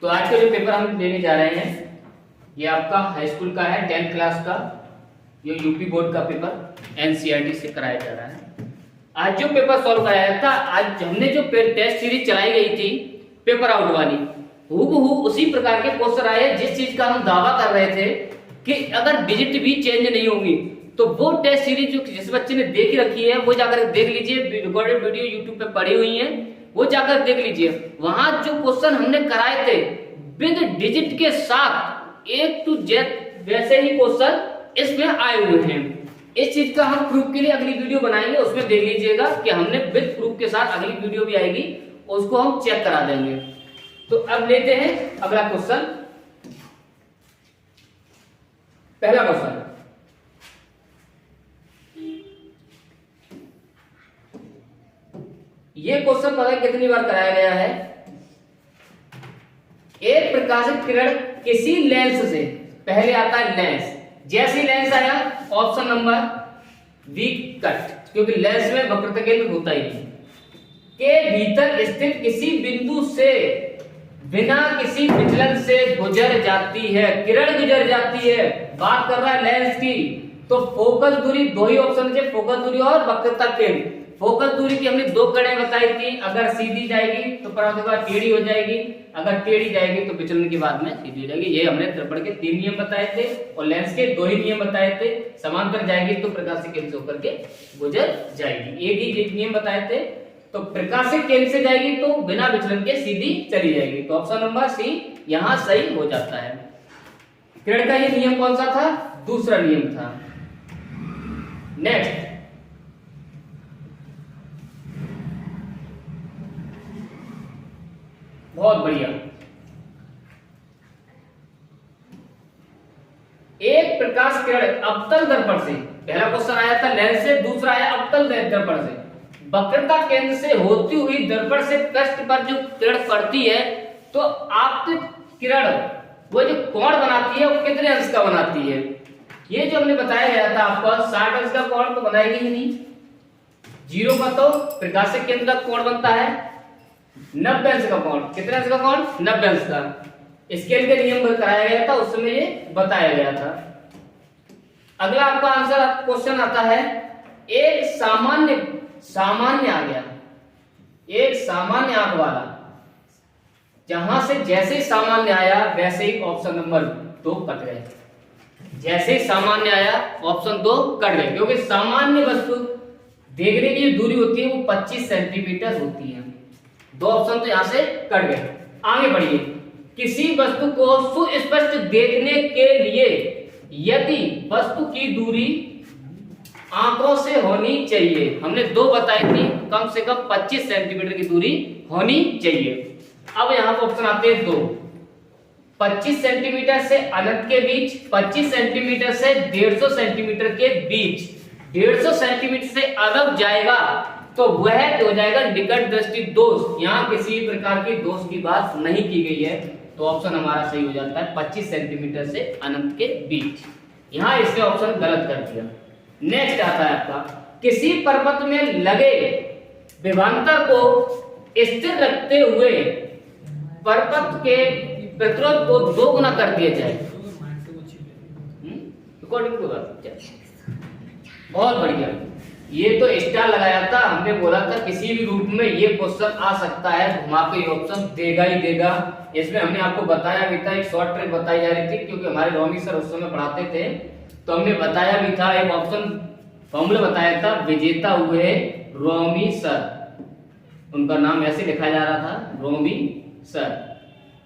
तो आज का जो पेपर हम लेने जा रहे हैं ये आपका हाई स्कूल का है, 10th क्लास का। ये यूपी बोर्ड का पेपर एनसीईआरटी से कराया जा रहा है। आज जो पेपर सॉल्व कराया था, आज हमने जो टेस्ट सीरीज चलाई गई थी पेपर आउट वाली, हूबहू उसी प्रकार के क्वेश्चन आए जिस चीज का हम दावा कर रहे थे कि अगर डिजिट भी चेंज नहीं होंगी तो वो टेस्ट सीरीज जो जिस बच्चे ने देख रखी है वो जाकर देख लीजिए, रिकॉर्डेड वीडियो यूट्यूब पे पड़ी हुई है, वो जाकर देख लीजिए। वहां जो क्वेश्चन हमने कराए थे विद डिजिट के साथ A to Z वैसे ही क्वेश्चन इसमें आए हुए हैं। इस चीज का हम प्रूफ के लिए अगली वीडियो बनाएंगे, उसमें देख लीजिएगा कि हमने विद प्रूफ के साथ अगली वीडियो भी आएगी, उसको हम चेक करा देंगे। तो अब लेते हैं अगला क्वेश्चन। पहला क्वेश्चन, ये क्वेश्चन पता है कितनी बार कराया गया है। एक प्रकाशित किरण किसी लेंस से, पहले आता है लेंस, जैसे लेंस आया ऑप्शन नंबर बी कट, क्योंकि लेंस में वक्रता केंद्र होता ही नहीं, के भीतर स्थित किसी बिंदु से बिना किसी विचलन से गुजर जाती है, किरण गुजर जाती है। बात कर रहा है लेंस की, तो फोकस दूरी दो ही ऑप्शन है, फोकस दूरी और वक्रता केंद्र। फोकस दूरी की हमने दो कड़े बताई थी, अगर सीधी जाएगी तो टेढ़ी हो जाएगी, अगर टेढ़ी जाएगी तो विचलन के बाद में सीधी हो जाएगी। ये हमने दर्पण के 3 नियम बताए थे और लेंस के 2 ही नियम बताए थे। समांतर जाएगी तो प्रकाशिक केंद्र से होकर के गुजर जाएगी, एक ही नियम बताए थे। तो प्रकाशिक केंद्र से जाएगी तो बिना विचलन के सीधी चली जाएगी, तो ऑप्शन नंबर सी यहां सही हो जाता है। किरण का ये नियम कौन सा था? दूसरा नियम था। नेक्स्ट, बहुत बढ़िया। एक प्रकाश किरण अवतल दर्पण से, पहला क्वेश्चन आया था लेंस से, दूसरा आया अवतल दर्पण से, वक्रता केंद्र से होती हुई दर्पण से पृष्ठ पर जो किरण पड़ती है तो आपतित किरण वो जो कोण बनाती है वो कितने अंश का बनाती है? ये जो हमने बताया गया था आपको, 60 अंश का कोण तो बनाएगी ही नहीं, 0 का तो प्रकाशिक केंद्र का कोण बनता है 90 अंश का कोण। कितने अंश का कोण? 90 अंश का। स्केल के नियम कराया गया था, उस समय ये बताया गया था। अगला आपका आंसर क्वेश्चन आता है, एक सामान्य आ गया, एक सामान्य आंख वाला, जहां से जैसे सामान्य आया वैसे ही ऑप्शन नंबर 2 कट गए। जैसे ही सामान्य आया ऑप्शन 2 कट गए, क्योंकि सामान्य वस्तु देखने की जो दूरी होती है वो 25 सेंटीमीटर होती है। 2 ऑप्शन तो यहां से कट गए। आगे बढ़िए, किसी वस्तु को सुस्पष्ट देखने के लिए यदि वस्तु की दूरी आंकड़ों से होनी चाहिए, हमने 2 बताई थी, कम से कम 25 सेंटीमीटर की दूरी होनी चाहिए। अब यहां पर ऑप्शन आते हैं 2, 25 सेंटीमीटर से अनंत के बीच, 25 सेंटीमीटर से 150 सेंटीमीटर के बीच। 150 सेंटीमीटर से अगर जाएगा तो वह हो जाएगा निकट दृष्टि दोष, यहाँ किसी प्रकार की दोष की बात नहीं की गई है, तो ऑप्शन हमारा सही हो जाता है 25 सेंटीमीटर से अनंत के बीच। यहाँ इसने ऑप्शन गलत कर दिया। नेक्स्ट आता है आपका, किसी पर्वत में लगे विभवांतर को स्थिर रखते हुए पर्वत के प्रतिरोध को 2 गुना कर दिया जाए। बहुत बढ़िया, ये तो स्टार लगाया था, हमने बोला था किसी भी रूप में ये क्वेश्चन आ सकता है, घुमा के ये ऑप्शन देगा ही देगा। इसमें हमने आपको बताया भी था, एक शॉर्ट ट्रिक बताई जा रही थी, क्योंकि हमारे रोमी सर उस समय पढ़ाते थे, तो हमने बताया भी था, एक ऑप्शन फॉर्मूला बताया था, विजेता हुए रोमी सर, उनका नाम ऐसे लिखा जा रहा था, रोमी सर।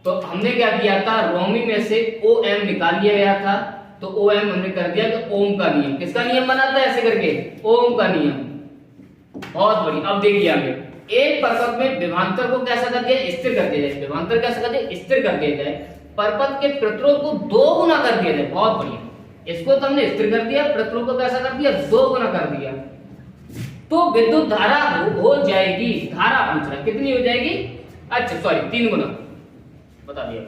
तो हमने क्या किया था, रोमी में से OM निकाल लिया गया था, तो OM हमने कर दिया कि ओम का नियम। किसका नियम बना था? ऐसे करके ओम का नियम। बहुत बड़ी। अब देखिए आगे, एक पर्वत में विभवांतर को कैसा कर दिया? स्थिर कर दिया जाए। विभवांतर कैसा कर दिया? स्थिर कर दिया जाए। पर्वत के प्रतिरोध को 2 गुना कर दिया जाए। बहुत बढ़िया, इसको तो हमने स्थिर कर दिया, प्रतिरोध को कैसा कर दिया? 2 गुना कर दिया, तो विद्युत धारा हो जाएगी। धारा पूछ रहा है कितनी हो जाएगी? अच्छा सॉरी 3 गुना बता दिया,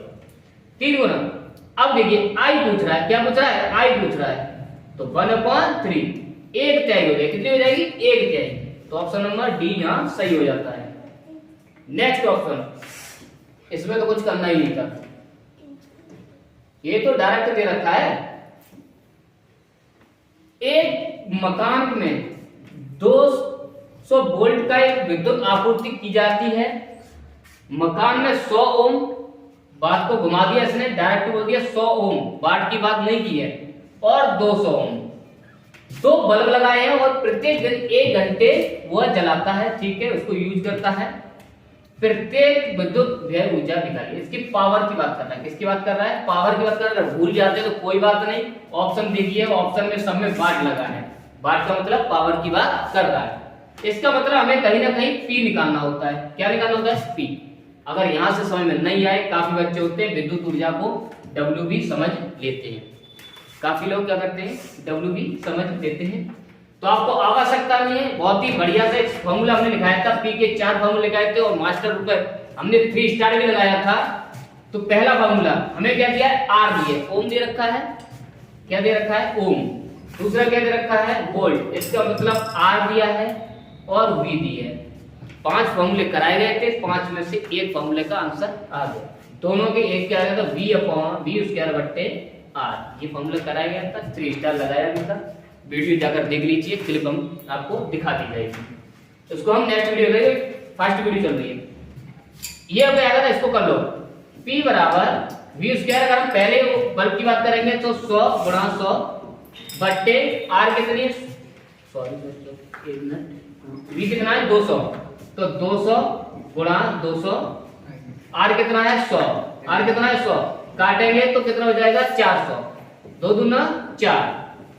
3 गुना। अब देखिए आई पूछ रहा है, क्या पूछ रहा है? आई पूछ रहा है, तो 1/3 1 तिहाई हो जाएगी। कितनी हो जाएगी? 1 तिहाई। तो ऑप्शन नंबर डी यहां सही हो जाता है। नेक्स्ट ऑप्शन, इसमें तो कुछ करना ही नहीं था, ये तो डायरेक्ट दे रखा है। एक मकान में 200 वोल्ट का एक विद्युत आपूर्ति की जाती है। मकान में 100 ओम, बात को घुमा दिया इसने, डायरेक्ट बोल दिया 100 ओम, वाट की बात नहीं की है, और 200 ओम। 2 बल्ब लगाए हैं और प्रत्येक दिन 1 घंटे वह जलाता है, ठीक है, उसको यूज करता है। प्रत्येक विद्युत व्यय ऊर्जा निकालिए। इसकी पावर की बात कर रहा है, किसकी बात कर रहा है, पावर की बात कर रहा है। भूल जाते तो कोई बात नहीं, ऑप्शन देखिए, ऑप्शन में सब में वाट लगा है, वाट का मतलब पावर की बात कर रहा है। इसका मतलब हमें कहीं ना कहीं पी निकालना होता है। क्या निकालना होता है, पी। अगर यहां से समझ में नहीं आए, काफी बच्चे होते हैं विद्युत ऊर्जा को डब्ल्यू भी समझ लेते हैं, काफी लोग क्या करते हैं, डब्ल्यू भी समझ लेते हैं। तो आपको आवश्यकता नहीं है, बहुत ही बढ़िया से फॉर्मूला हमने लिखाया था, पी के 4 फॉर्मूले लगाए थे और मास्टर रुपए हमने 3 स्टार भी लगाया था। तो पहला फॉर्मूला हमें क्या दिया है, आर दिए, ओम दे रखा है, क्या दे रखा है, ओम। दूसरा क्या दे रखा है, वोल्ट, इसका मतलब आर दिया है और वी दिया है। 5 फॉर्मूले कराए गए थे, 5 में से एक फॉर्मूले का आंसर आ गया। दोनों के एक क्या आ गया था, v स्क्वायर बट्टे आर, ये फॉर्मूला कराया गया था, 3 स्टार लगाया गया था। वीडियो जाकर देख लीजिए, क्लिप हम आपको दिखा दी जाएगी। इसको हम नेक्स्ट वीडियो देंगे, फर्स्ट वीडियो चल रही है। ये अब आएगा था, इसको कर लो, P बराबर वी स्क्वायर। अगर हम पहले बल्ब की बात करेंगे तो 100 गुणा 100 बट्टे आर कितनी, सॉरी वी कितना है, 200, तो 200 गुणा 200, आर कितना है 100, आर कितना है 100, काटेंगे तो कितना हो जाएगा 400, 2 दूना 4,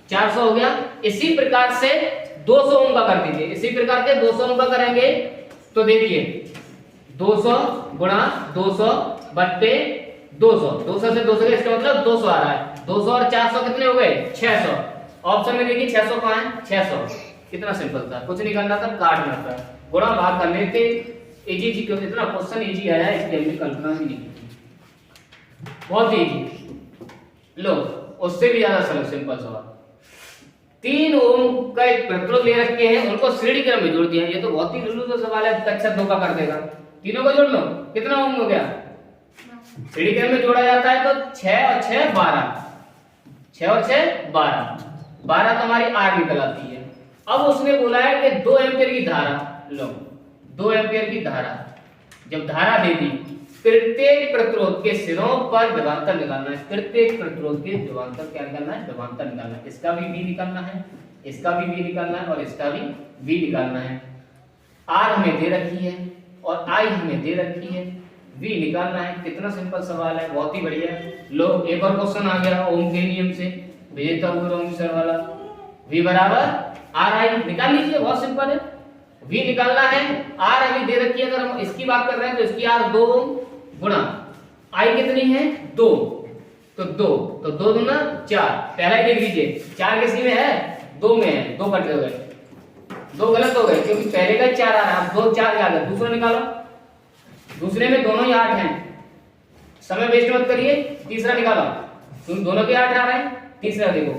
400 हो गया। इसी प्रकार से 200 ओम का कर दीजिए, इसी प्रकार के 200 ओम का करेंगे तो देखिए 200 गुणा 200 बट्टे 200, 200 से 200 इसका मतलब 200 आ रहा है। 200 और 400 कितने हो गए, 600। ऑप्शन में देखिए 600 कहां है, 600। कितना सिंपल था, कुछ नहीं करना था, काटना था, गुणा भाग करने थे। इजी क्यों, इतना क्वेश्चन इजी आया है, इसलिए हमने कल्पना भी नहीं की, बहुत इजी। लो उससे भी ज्यादा सरल सिंपल सवाल। 3 ओम का एक प्रतिरोध ले रखे हैं, उनको श्रेणी क्रम में जोड़ दिया। ये तो बहुत ही लुलू सवाल है, कक्षा 2 का कर देगा। तीनों को जोड़ लो, कितना ओम हो गया, श्रेणी क्रम में जोड़ा जाता है तो 6 और 6 12, 6 और 6 12, 12 तो हमारी आर निकल आती है। अब उसने बोला है कि 2 एम्पीयर की धारा लो, 2 एम्पीयर की धारा जब धारा दे दी, प्रत्येक प्रतिरोध के सिरों पर विभवांतर निकालना है। प्रत्येक प्रतिरोध के विभवांतर क्या निकालना है, विभवांतर निकालना है। इसका भी v निकालना है, इसका भी v निकालना है और इसका भी v निकालना है। r हमें दे रखी है और i हमें दे रखी है, v निकालना है। कितना सिंपल सवाल है, बहुत ही बढ़िया। लो एक और क्वेश्चन आ गया ओम के नियम से, विजेता ओम सर वाला। v बराबर ri निकाल लीजिए, बहुत सिंपल है। v निकालना है, r अभी दे रखी है, अगर हम इसकी बात कर रहे हैं तो इसकी r 2 ओम गुणा i कितनी है 2, तो 2, तो 2 दूना 4। पहला ही देख लीजिए, 4 किसकी में है, 2 में है, 2 कट गए, 2 गलत हो गए क्योंकि पहले का 4 आ रहा है, अब 2 4 आ गया। दूसरा निकालो, दूसरे में दोनों ही 8 हैं, समय वेस्ट मत करिए। तीसरा निकालो, तुम दोनों के 8 आ रहे हैं। तीसरा देखो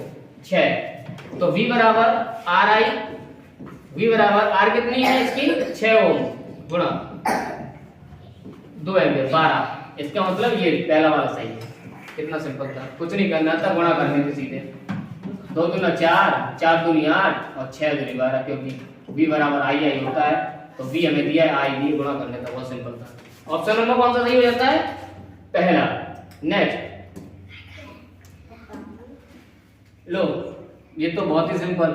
6, तो v बराबर ri, v बराबर r कितनी है इसकी 6 ओम गुणा 2 एम्पीयर 12। इसका मतलब ये पहला वाला सही है। कितना सिंपल था, कुछ नहीं करना था, गुणा करने थे सीधे। 2 दूना 4, 4 दूनी 8 और 6 दूनी 12, क्योंकि v बराबर i होता है तो v हमें दिया है, i दिए, गुणा करने था, बहुत सिंपल था। ऑप्शन नंबर कौन सा सही हो जाता है, पहला। नेक्स्ट लो, ये तो बहुत ही सिंपल,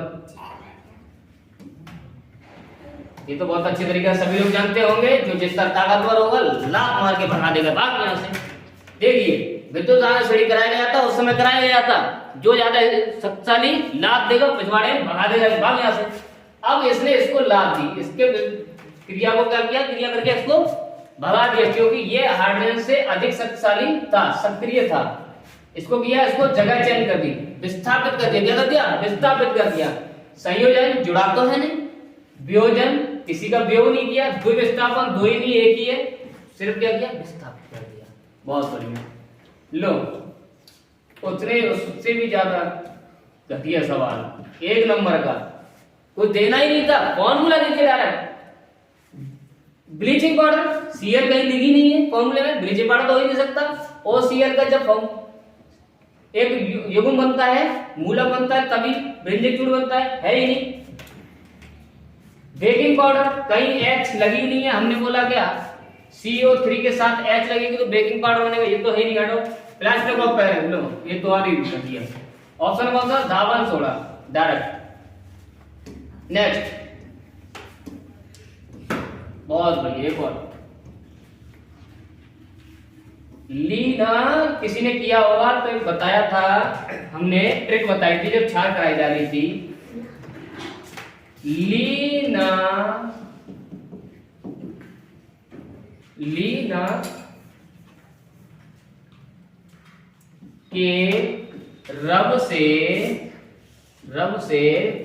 ये तो बहुत अच्छे तरीके से सभी लोग जानते होंगे। जो जितना ताकतवर होगा लात मार के भगा देगा, भाग यहां से। देखिए विद्युत दान श्रेणी कराया गया था, उस समय कराया गया था, जो ज्यादा शक्तिशाली लात देगा पिछवाड़े भगा देगा, भाग यहां से। अब इसने इसको लात दी, इसके क्रिया को क्या किया, क्रिया करके इसको भगा दिया, क्योंकि ये हाइड्रोजन से अधिक शक्तिशाली था, सक्रिय था। इसको किया, इसको जगह चेंज कर दी, विस्थापित कर दिया। क्या कर दिया, विस्थापित कर दिया। संयोजन जुड़ा तो है नहीं, वियोजन किसी का वियोग नहीं किया, द्विविस्थापन 2 ही नहीं, एक ही है, सिर्फ क्या किया, विस्थापित कर दिया। बहुत बढ़िया। लो उतने उससे भी ज्यादा घटिया सवाल, 1 नंबर का, कुछ देना ही नहीं था, फॉर्मूला दीजिए डायरेक्ट। ब्लीचिंग पाउडर, Cl कहीं लिखी नहीं है फॉर्मूले में, ब्लीचिंग पाउडर तो हो ही नहीं सकता। और Cl का जब एक युग्म बनता है, मूलक बनता है, तभी ब्रिंजिक फ्लूइड बनता है ही नहीं। बेकिंग पाउडर कहीं H लगी नहीं है, हमने बोला क्या CO3 के साथ H लगेगी तो बेकिंग पाउडर बनेगा, ये तो है नहीं। हटो। प्लास्टिक ऑफ पैरेंट लो, ये तो और ही दिया। ऑप्शन कौन सा? धावन सोडा डायरेक्ट। नेक्स्ट, बहुत बढ़िया, एक और लीना किसी ने किया होगा तो बताया था हमने, ट्रिक बताई थी जब छाल कराई जा रही थी। लीना के रब से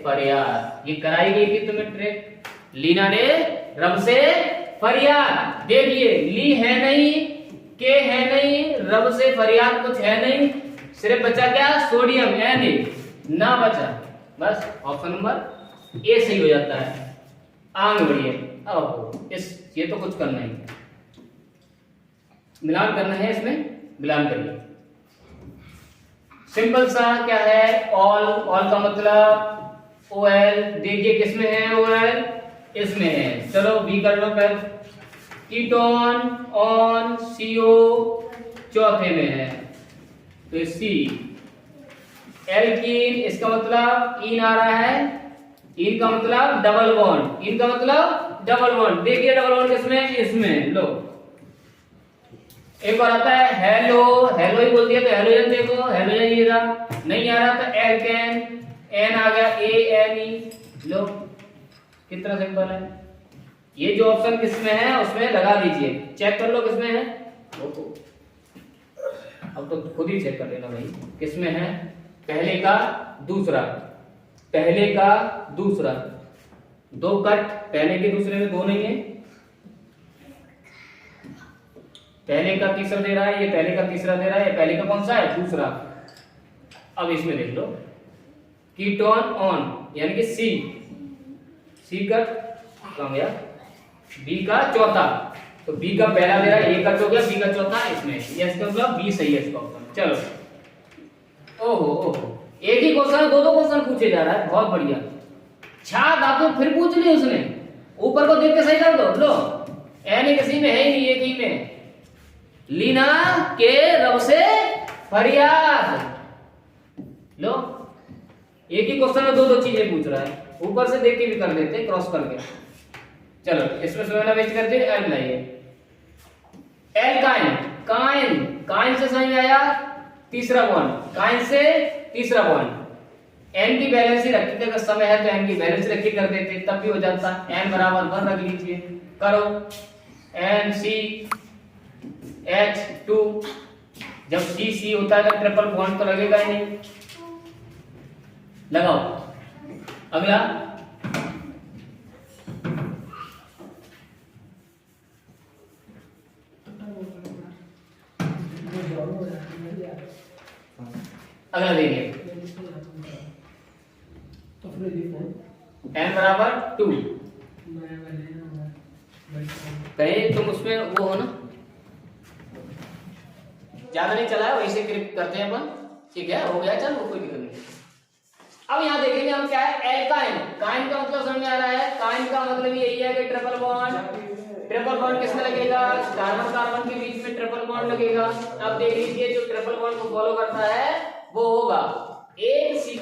फरियाद, ये कराई गई थी तुम्हें ट्रिक। लीना ने रब से फरियाद, देखिए ली है नहीं, के है नहीं, रब से फरियाद कुछ है नहीं, सिर्फ बचा क्या? सोडियम Na, ना बचा, बस ऑप्शन नंबर ए सही हो जाता है। आगे बढ़िए, अब ये तो कुछ करना ही, मिलान करना है, इसमें मिलान करिए। सिंपल सा क्या है? ऑल का मतलब OL, देखिए किसमें है OL? इसमें है। चलो बी कर लो फिर। कीटोन ऑन CO चौथे में है तो C। एल्कीन, इसका मतलब इन आ रहा है, इन का मतलब डबल बॉन्ड, इन का मतलब डबल बॉन्ड, देखिए डबल बॉन्ड किसमें? इसमें। लो एक बार आता है हेलो, हेलो ही बोल दिया तो हेलोजन देखो, हेलोजन ये रहा, नहीं आ रहा तो एल्केन, एन आ गया ANE। लो कितना सिंपल है। ये जो ऑप्शन किसमें है उसमें लगा दीजिए, चेक कर लो किसमें है। अब तो खुद ही चेक कर लेना भाई किसमें है। पहले का दूसरा, पहले का दूसरा, दो कट, पहले के दूसरे में दो नहीं है, पहले का तीसरा दे रहा है, ये पहले का तीसरा दे रहा है, ये पहले का कौन सा है? दूसरा। अब इसमें देख लो कीटोन ऑन यानी कि सी का कम गया, बी का चौथा, तो बी का पहला दे रहा है, ए का हो गया, बी का चौथा इसमें, ये इसका मतलब बी सही है इसका ऑप्शन। चलो ओहो एक ही क्वेश्चन दो क्वेश्चन पूछे जा रहा है, बहुत बढ़िया। छा धातु फिर पूछ ली उसने, ऊपर को देख के सही कर दो। लो एन किसी में है ही नहीं, एक ही में। लीना के रब से फरियाद, लो एक ही क्वेश्चन में दो चीजें पूछ रहा है, ऊपर से देख के भी कर देते क्रॉस करके। चलो इसमें समय वेस्ट करते हैं, एल लाइए। एल्काइन, काइन से समझ आया, तीसरा बॉन्ड, काइन से तीसरा बॉन्ड। एन की बैलेंस ही रखते थे, अगर समय है तो एन की बैलेंस रख के कर देते तब भी हो जाता। एन बराबर 1 रख लीजिए, करो NCH2। जब C होता है तो ट्रिपल बॉन्ड तो लगेगा ही नहीं, लगाओ। अगला देखिए n बराबर 2, कहीं तुम उसमें वो हो ना, ज्यादा नहीं चला है, वैसे क्लिक करते हैं अपन, ठीक है हो गया, चल कोई दिक्कत नहीं। अब यहाँ देखेंगे हम क्या है, एल्काइन। काइन का मतलब समझ में आ रहा है, काइन का मतलब यही है कि ट्रिपल बॉन्ड किसमें लगेगा? कार्बन कार्बन के बीच में ट्रिपल बॉन्ड लगेगा। अब देख लीजिए जो ट्रिपल बॉन्ड को फॉलो करता है वो होगा एक सी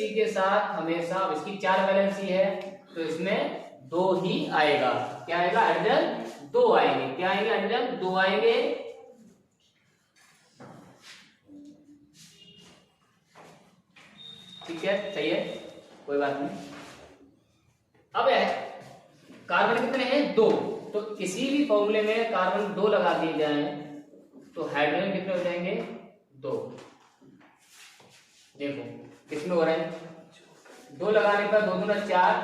के साथ हमेशा, अब इसकी 4 वैलेंसी है तो इसमें 2 ही आएगा। क्या आएगा? हाइड्रोजन 2 आएंगे। क्या आएंगे? हाइड्रोजन 2 आएंगे। ठीक है, सही है, कोई बात नहीं। अब है कार्बन कितने हैं? 2, तो किसी भी फॉर्मूले में कार्बन 2 लगा दिए जाए तो हाइड्रोजन कितने हो जाएंगे? 2। देखो कितने हो रहे हैं? 2 लगाने पर 2 दूना 4,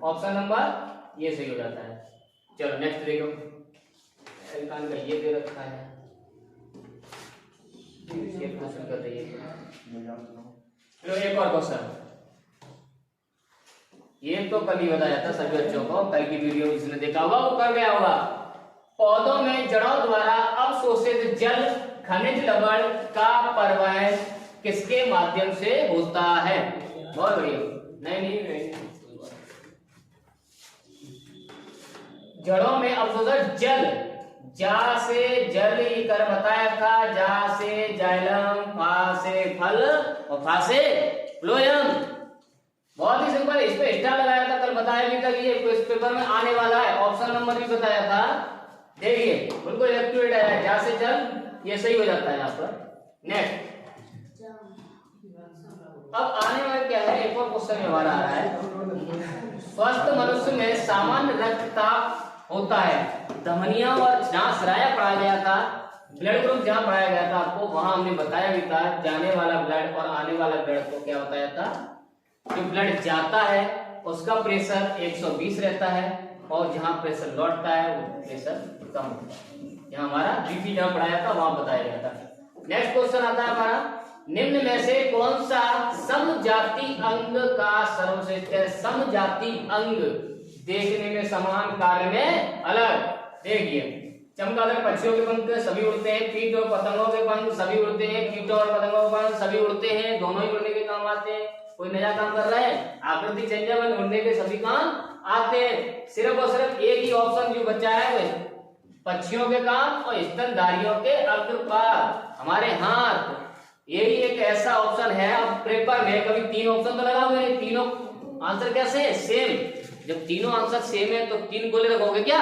ऑप्शन नंबर ये सही हो जाता है। चलो नेक्स्ट देखो, एल्कान का ये दे रखा है, ये क्वेश्चन कर दीजिए। चलो एक और क्वेश्चन, ये तो कल ही बताया था सभी बच्चों को, कल की वीडियो जिसने देखा होगा वो कर गया होगा। पौधों में जड़ों द्वारा अवशोषित जल खनिज लवण का परिवहन किसके माध्यम से होता है? बहुत बढ़िया। नहीं जड़ों में अवशोषित जल, जा से जल कर बताया था, जा से जाइलम, फा से फल और फा से फ्लोएम। बहुत ही सिंपल, इस पे स्टार लगाया था, कल बताया भी था कि ये इस पेपर में आने वाला है, ऑप्शन नंबर भी बताया था। देखिए बिल्कुल एक्यूरेट है, जा से जल, ये सही हो जाता है यहाँ पर। नेक्स्ट अब आने वाला क्या है, एक और क्वेश्चन हमारा आ रहा है। स्वस्थ मनुष्य में सामान्य रक्तचाप होता है। धमनियां और जहां सराया पढ़ाया गया था, ब्लड ग्रुप जहां पढ़ाया गया था आपको, वहां हमने बताया भी था जाने वाला ब्लड और आने वाला ब्लड को क्या बताया था। जो ब्लड जाता है उसका प्रेशर 120 रहता है और जहां प्रेशर लौटता है वो प्रेशर कम होता है। यहाँ हमारा बीपी जहां पढ़ाया था वहां बताया गया था। नेक्स्ट क्वेश्चन आता है हमारा, निम्न में से कौन सा समजाति अंग का सर्वश्रेष्ठ है? समजाति अंग देखने में समान, कार्य में अलग। देखिए चमगादड़ पक्षियों के पंख सभी उड़ते हैं, कीट और पतंगों के पंख सभी उड़ते हैं, कीटों और पतंगों के पंख सभी उड़ते हैं, दोनों ही उड़ने के काम आते हैं। कोई नया काम कर रहा है, आकृति चेंजेबल, उड़ने के सभी काम आते हैं। सिर्फ और सिर्फ एक ही ऑप्शन जो बचा है वो पक्षियों के काम और स्तनधारियों के अग्रपाद, हमारे हाथ, यही एक ऐसा ऑप्शन है। अब पेपर में कभी 3 ऑप्शन तो लगा हुए, तीनों आंसर कैसे है? सेम। जब तीनों आंसर सेम है तो 3 गोले रखोगे क्या?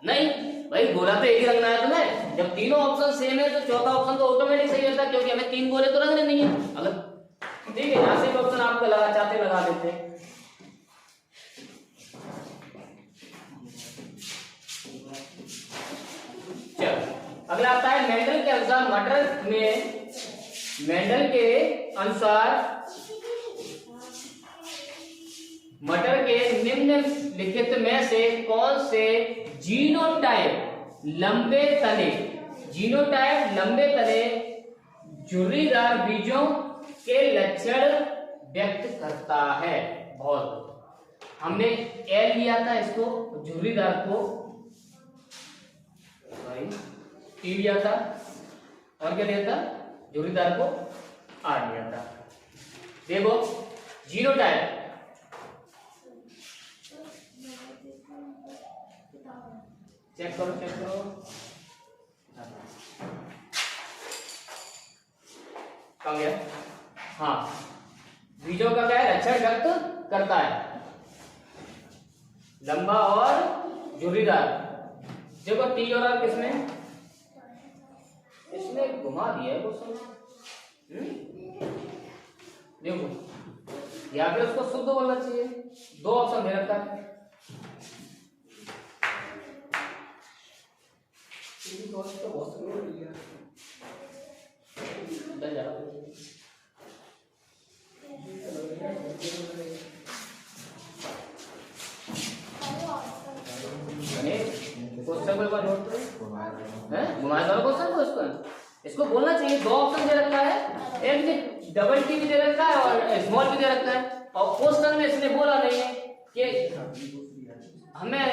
नहीं भाई, गोला तो एक ही रखना है तुम्हें। जब तीनों ऑप्शन सेम है तो चौथा ऑप्शन तो ऑटोमेटिक सही रहता है, क्योंकि हमें 3 गोले तो रखने नहीं है। अगर ठीक है, यहाँ से ऑप्शन आपको लगा चाहते लगा देते हैं। चलो अगला आता है मेंडल के अनुसार मटर के निम्नलिखित में से कौन से जीनोटाइप लंबे तने झुर्रीदार बीजों के लक्षण व्यक्त करता है? बहुत हमने एल लिया था इसको, झुर्रीदार को टी लिया था, और क्या लिया था? झुर्रीदार को आर लिया था। देखो जीनोटाइप, चेक करो कहाँ गया? हाँ, बीजों का क्या है? लक्षण व्यक्त करता है, लंबा और झुर्रीदार। देखो टी और आर किसमें, इसने घुमा दिया है क्वेश्चन। देखो या फिर उसको शुद्ध बोलना चाहिए, 2 ऑप्शन दे रखा है। इसको बोलना चाहिए। 2 ऑप्शन दे रखा है, एक डबल टी भी दे रखा है और स्मॉल भी दे रखा है, और क्वेश्चन में इसने बोला नहीं है कि हमें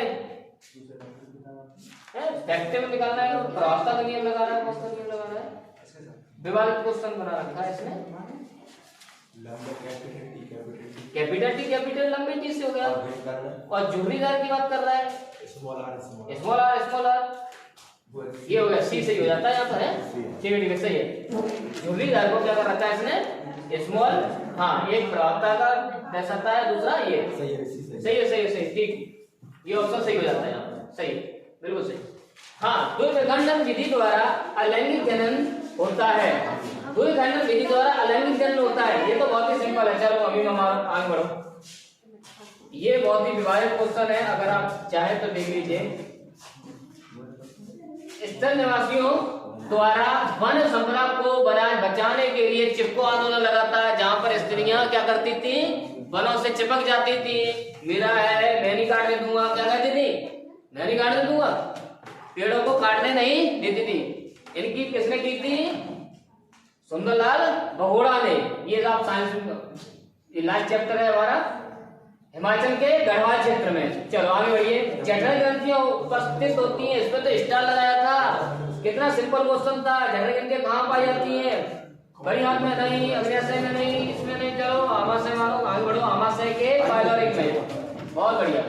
फैक्टर में निकालना है, प्रवास्ता का नियम लगाना है, क्वेश्चन नियम लगाना है। विभाजित क्वेश्चन बना रखा है इसने। कैपिटल टी कैपिटल लंबे टी से हो गया, और झुर्रीदार की बात कर रहा है, स्मॉल आर ये हो गया, सी सही हो जाता है यहाँ पर है। ठीक है सही है। झुर्रीदार को क्या कर रखा है इसने? स्मॉल, हाँ, एक प्रवक्ता का दर्शाता है, दूसरा ये सही ठीक, ये ऑप्शन सही हो जाता है यहाँ पर, सही, बिल्कुल सही। हाँ, द्विखंडन विधि द्वारा अलैंगिक जनन होता है। द्विखंडन विधि द्वारा अलैंगिक जनन होता है, ये तो बहुत ही सिंपल है। चलो अभी हमारा आगे बढ़ो, ये बहुत ही विवादित क्वेश्चन है, अगर आप चाहे तो देख लीजिए। स्थल निवासियों द्वारा वन संपदा को बचाने के लिए चिपको आंदोलन लगाता है, जहां पर स्त्रियां क्या करती थी? वनों से चिपक जाती थी। मेरा है, मैं नहीं काटने दूंगा, क्या कहती थी? मैं नहीं काटने दूंगा, पेड़ों को काटने नहीं देती थी। इनकी किसने की थी? सुंदरलाल बहुगुणा ने। ये आप साइंस में लास्ट चैप्टर है हमारा, हिमाचल के गढ़वाल क्षेत्र में। चलो आगे बढ़िए। जठर ग्रंथियां उपस्थित होती हैं, इसमें तो स्टार लगाया था। कितना सिंपल क्वेश्चन था। जठर ग्रंथियां कहाँ पाई जाती हैं? बड़ी हाथ में नहीं, अग्न्याशय में नहीं, इसमें नहीं। चलो आमाशय मानो, आगे बढ़ो। आमाशय के पाइलोरिक में। बहुत बढ़िया।